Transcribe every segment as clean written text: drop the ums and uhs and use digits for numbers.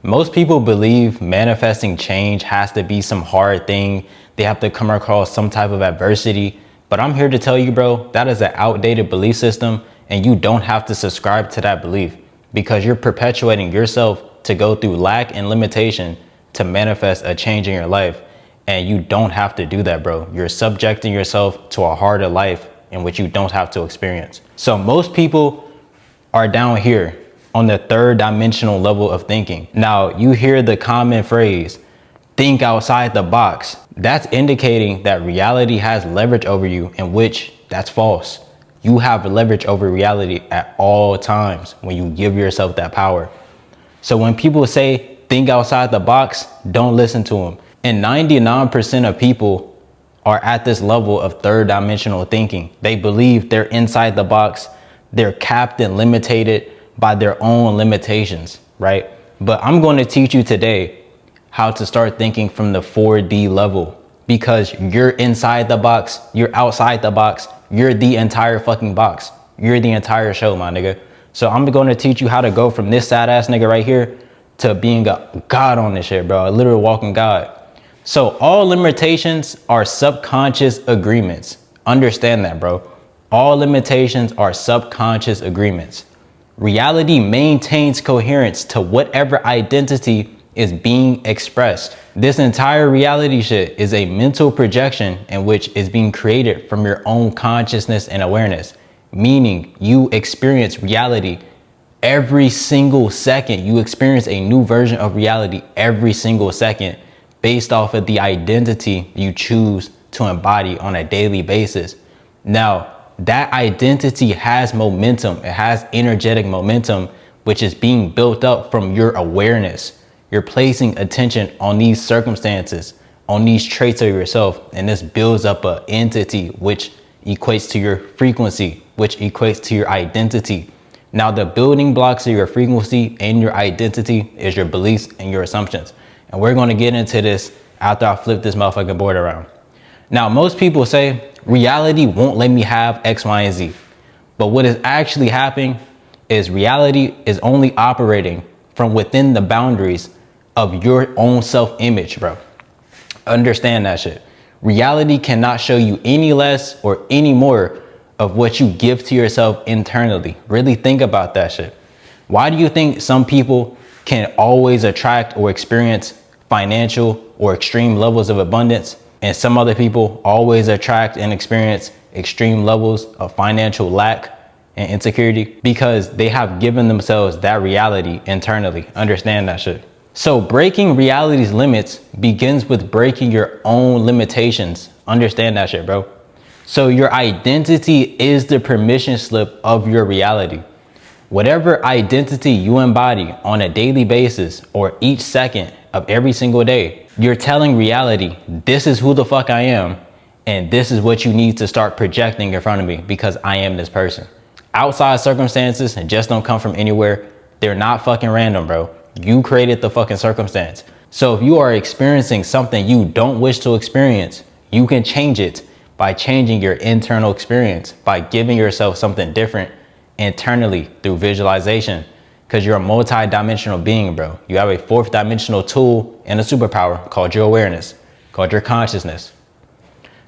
Most people believe manifesting change has to be some hard thing. They have to come across some type of adversity. But I'm here to tell you, bro, that is an outdated belief system, and you don't have to subscribe to that belief because you're perpetuating yourself to go through lack and limitation to manifest a change in your life. And you don't have to do that, bro. You're subjecting yourself to a harder life in which you don't have to experience. So most people are down here on the third dimensional level of thinking. Now, you hear the common phrase, think outside the box. That's indicating that reality has leverage over you, in which that's false. You have leverage over reality at all times when you give yourself that power. So when people say, think outside the box, don't listen to them. And 99% of people are at this level of third dimensional thinking. They believe they're inside the box. They're capped and limited by their own limitations, right? But I'm going to teach you today how to start thinking from the 4D level, because you're inside the box, you're outside the box, you're the entire fucking box. You're the entire show, my nigga. So I'm going to teach you how to go from this sad ass nigga right here to being a god on this shit, bro, a literal walking god. So all limitations are subconscious agreements. Understand that, bro. All limitations are subconscious agreements. Reality maintains coherence to whatever identity is being expressed. This entire reality shit is a mental projection in which is being created from your own consciousness and awareness, meaning you experience reality every single second. You experience a new version of reality every single second based off of the identity you choose to embody on a daily basis. Now, that identity has momentum. It has energetic momentum, which is being built up from your awareness. You're placing attention on these circumstances, on these traits of yourself, and this builds up an entity which equates to your frequency, which equates to your identity. Now, the building blocks of your frequency and your identity is your beliefs and your assumptions. And we're going to get into this after I flip this motherfucking board around. Now, most people say, reality won't let me have X, Y, and Z. But what is actually happening is reality is only operating from within the boundaries of your own self-image, bro. Understand that shit. Reality cannot show you any less or any more of what you give to yourself internally. Really think about that shit. Why do you think some people can always attract or experience financial or extreme levels of abundance, and some other people always attract and experience extreme levels of financial lack and insecurity? Because they have given themselves that reality internally. Understand that shit. So breaking reality's limits begins with breaking your own limitations. Understand that shit, bro. So your identity is the permission slip of your reality. Whatever identity you embody on a daily basis or each second of every single day, you're telling reality, this is who the fuck I am, and this is what you need to start projecting in front of me because I am this person. Outside circumstances just don't come from anywhere. They're not fucking random, bro. You created the fucking circumstance. So if you are experiencing something you don't wish to experience, you can change it by changing your internal experience, by giving yourself something different internally through visualization. Because you're a multi-dimensional being, bro. You have a fourth dimensional tool and a superpower called your awareness, called your consciousness.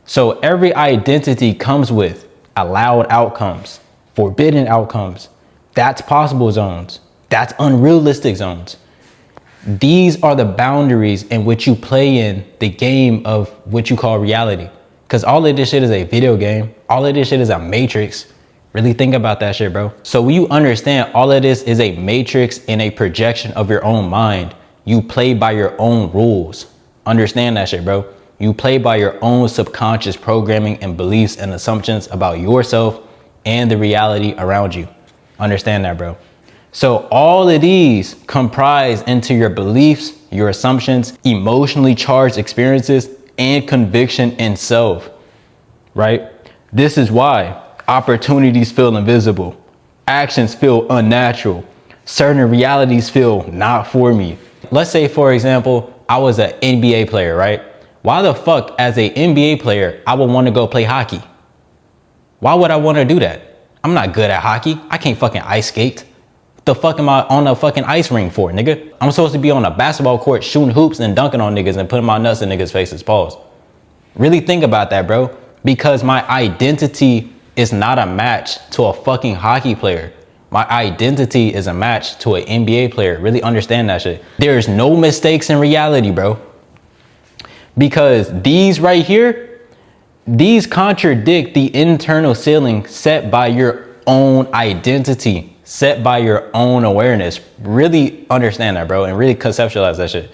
So every identity comes with allowed outcomes, forbidden outcomes. That's possible zones. That's unrealistic zones. These are the boundaries in which you play in the game of what you call reality. Because all of this shit is a video game. All of this shit is a matrix. Really think about that shit, bro. So when you understand all of this is a matrix and a projection of your own mind, you play by your own rules. Understand that shit, bro. You play by your own subconscious programming and beliefs and assumptions about yourself and the reality around you. Understand that, bro. So all of these comprise into your beliefs, your assumptions, emotionally charged experiences, and conviction in self, right? This is why opportunities feel invisible, actions feel unnatural, certain realities feel not for me. Let's say, for example, I was an NBA player, right? Why the fuck, as an NBA player, I would want to go play hockey? Why would I want to do that? I'm not good at hockey. I can't fucking ice skate. The fuck am I on a fucking ice ring for, nigga? I'm supposed to be on a basketball court shooting hoops and dunking on niggas and putting my nuts in niggas' faces. Pause. Really think about that, bro. Because my identity is not a match to a fucking hockey player. My identity is a match to an NBA player. Really understand that shit. There's no mistakes in reality, bro. Because these right here, these contradict the internal ceiling set by your own identity, set by your own awareness. Really understand that, bro, and really conceptualize that shit.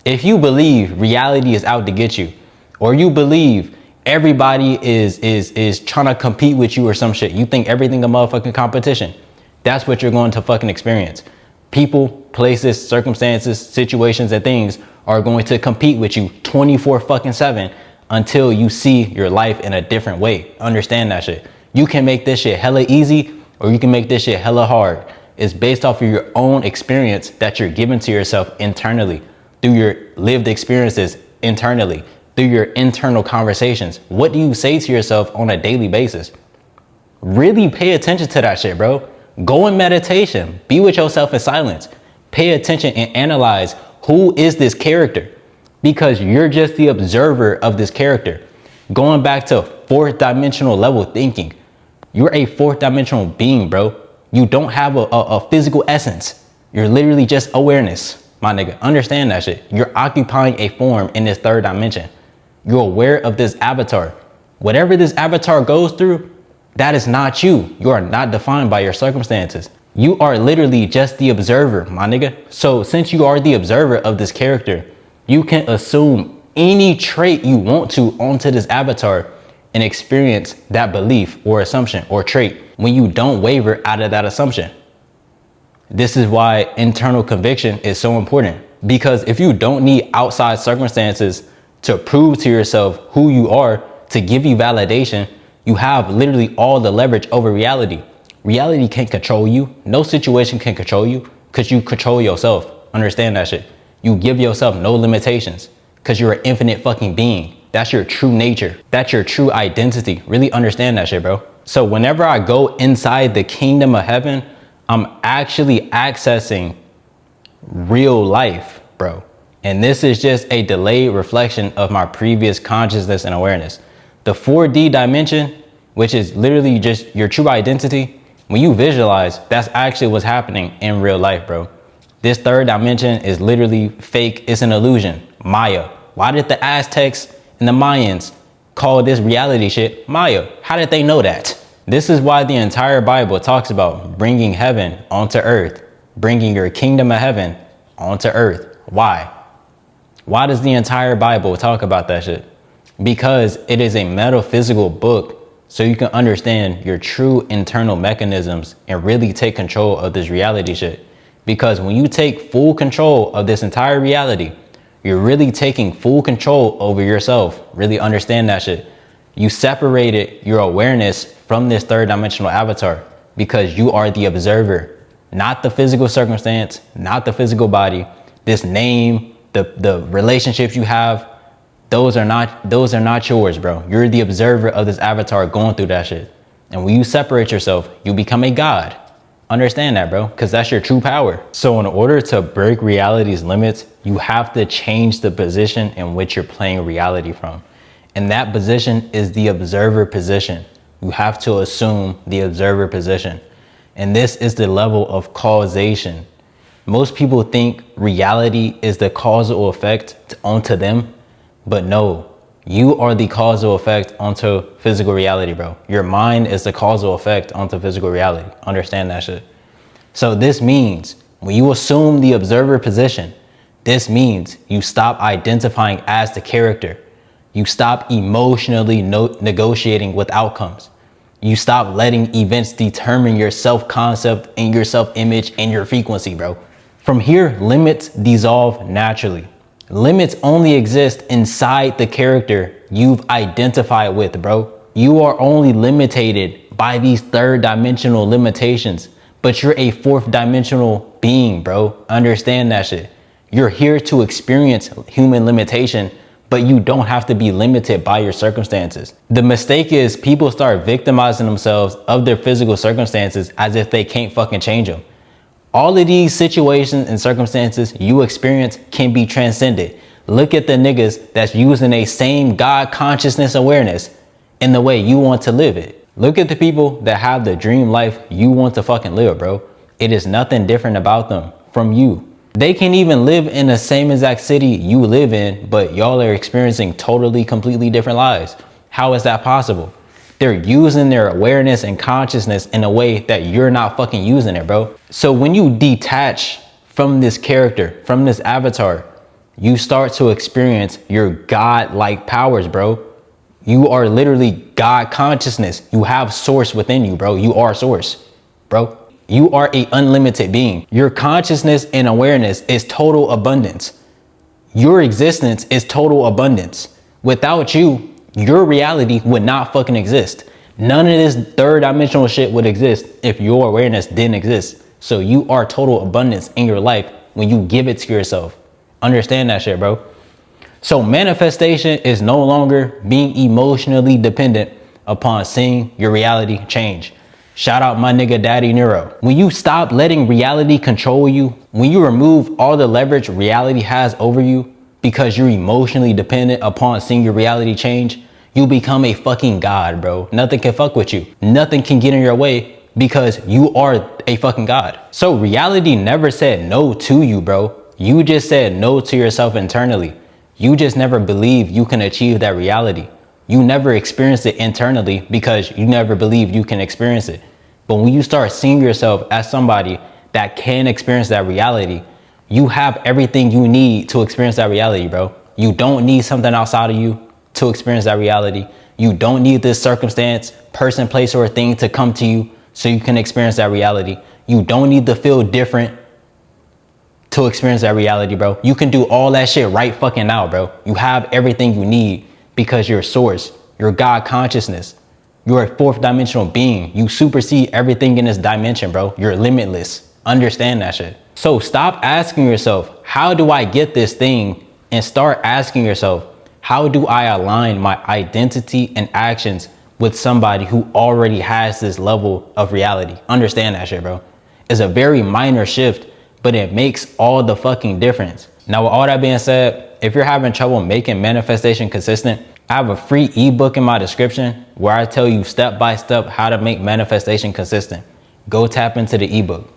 If you believe reality is out to get you, or you believe everybody is trying to compete with you or some shit, you think everything a motherfucking competition, that's what you're going to fucking experience. People, places, circumstances, situations, and things are going to compete with you 24/7 until you see your life in a different way. Understand that shit. You can make this shit hella easy, or you can make this shit hella hard. It's based off of your own experience that you're giving to yourself internally, through your lived experiences internally, through your internal conversations. What do you say to yourself on a daily basis? Really pay attention to that shit, bro. Go in meditation. Be with yourself in silence. Pay attention and analyze, who is this character? Because you're just the observer of this character. Going back to fourth dimensional level thinking, you're a fourth dimensional being, bro. You don't have a physical essence. You're literally just awareness, my nigga. Understand that shit. You're occupying a form in this third dimension. You're aware of this avatar. Whatever this avatar goes through, that is not you. You are not defined by your circumstances. You are literally just the observer, my nigga. So since you are the observer of this character, you can assume any trait you want to onto this avatar and experience that belief or assumption or trait when you don't waver out of that assumption. This is why internal conviction is so important, because if you don't need outside circumstances to prove to yourself who you are, to give you validation, you have literally all the leverage over reality. Reality can't control you. No situation can control you, because you control yourself. Understand that shit. You give yourself no limitations because you're an infinite fucking being. That's your true nature. That's your true identity. Really understand that shit, bro. So whenever I go inside the kingdom of heaven, I'm actually accessing real life, bro. And this is just a delayed reflection of my previous consciousness and awareness. The 4D dimension, which is literally just your true identity, when you visualize, that's actually what's happening in real life, bro. This third dimension is literally fake. It's an illusion. Maya. Why did the Aztecs and the Mayans call this reality shit Maya? How did they know that? This is why the entire Bible talks about bringing heaven onto earth, bringing your kingdom of heaven onto earth. Why? Why does the entire Bible talk about that shit? Because it is a metaphysical book, so you can understand your true internal mechanisms and really take control of this reality shit. Because when you take full control of this entire reality, you're really taking full control over yourself. Really understand that shit. You separated your awareness from this third dimensional avatar because you are the observer, not the physical circumstance, not the physical body. This name, the relationships you have, those are not yours, bro. You're the observer of this avatar going through that shit. And when you separate yourself, you become a god. Understand that, bro, because that's your true power. So in order to break reality's limits, you have to change the position in which you're playing reality from. And that position is the observer position. You have to assume the observer position. And this is the level of causation. Most people think reality is the causal effect onto them, but no, you are the causal effect onto physical reality, bro. Your mind is the causal effect onto physical reality. Understand that shit. So this means when you assume the observer position, this means you stop identifying as the character. You stop emotionally negotiating with outcomes. You stop letting events determine your self-concept and your self-image and your frequency, bro. From here, limits dissolve naturally. Limits only exist inside the character you've identified with, bro. You are only limited by these third dimensional limitations, but you're a fourth dimensional being, bro. Understand that shit. You're here to experience human limitation, but you don't have to be limited by your circumstances. The mistake is people start victimizing themselves of their physical circumstances as if they can't fucking change them. All of these situations and circumstances you experience can be transcended. Look at the niggas that's using a same God consciousness awareness in the way you want to live it. Look at the people that have the dream life you want to fucking live, bro. It is nothing different about them from you. They can even live in the same exact city you live in, but y'all are experiencing totally, completely different lives. How is that possible? They're using their awareness and consciousness in a way that you're not fucking using it, bro. So when you detach from this character, from this avatar, you start to experience your God-like powers, bro. You are literally God consciousness. You have source within you, bro. You are source, bro. You are an unlimited being. Your consciousness and awareness is total abundance. Your existence is total abundance. Without you, your reality would not fucking exist. None of this third dimensional shit would exist if your awareness didn't exist. So you are total abundance in your life when you give it to yourself. Understand that shit, bro. So manifestation is no longer being emotionally dependent upon seeing your reality change. Shout out my nigga Daddy Neuro. When you stop letting reality control you, when you remove all the leverage reality has over you because you're emotionally dependent upon seeing your reality change, you become a fucking god, bro. Nothing can fuck with you. Nothing can get in your way because you are a fucking god. So reality never said no to you, bro. You just said no to yourself internally. You just never believed you can achieve that reality. You never experienced it internally because you never believed you can experience it. But when you start seeing yourself as somebody that can experience that reality, you have everything you need to experience that reality, bro. You don't need something outside of you to experience that reality. You don't need this circumstance, person, place, or thing to come to you so you can experience that reality. You don't need to feel different to experience that reality, bro. You can do all that shit right fucking now, bro. You have everything you need because you're source, you're God consciousness. You're a fourth dimensional being. You supersede everything in this dimension, bro. You're limitless. Understand that shit. So stop asking yourself, how do I get this thing? And start asking yourself, how do I align my identity and actions with somebody who already has this level of reality? Understand that shit, bro. It's a very minor shift, but it makes all the fucking difference. Now, with all that being said, if you're having trouble making manifestation consistent, I have a free ebook in my description where I tell you step by step how to make manifestation consistent. Go tap into the ebook.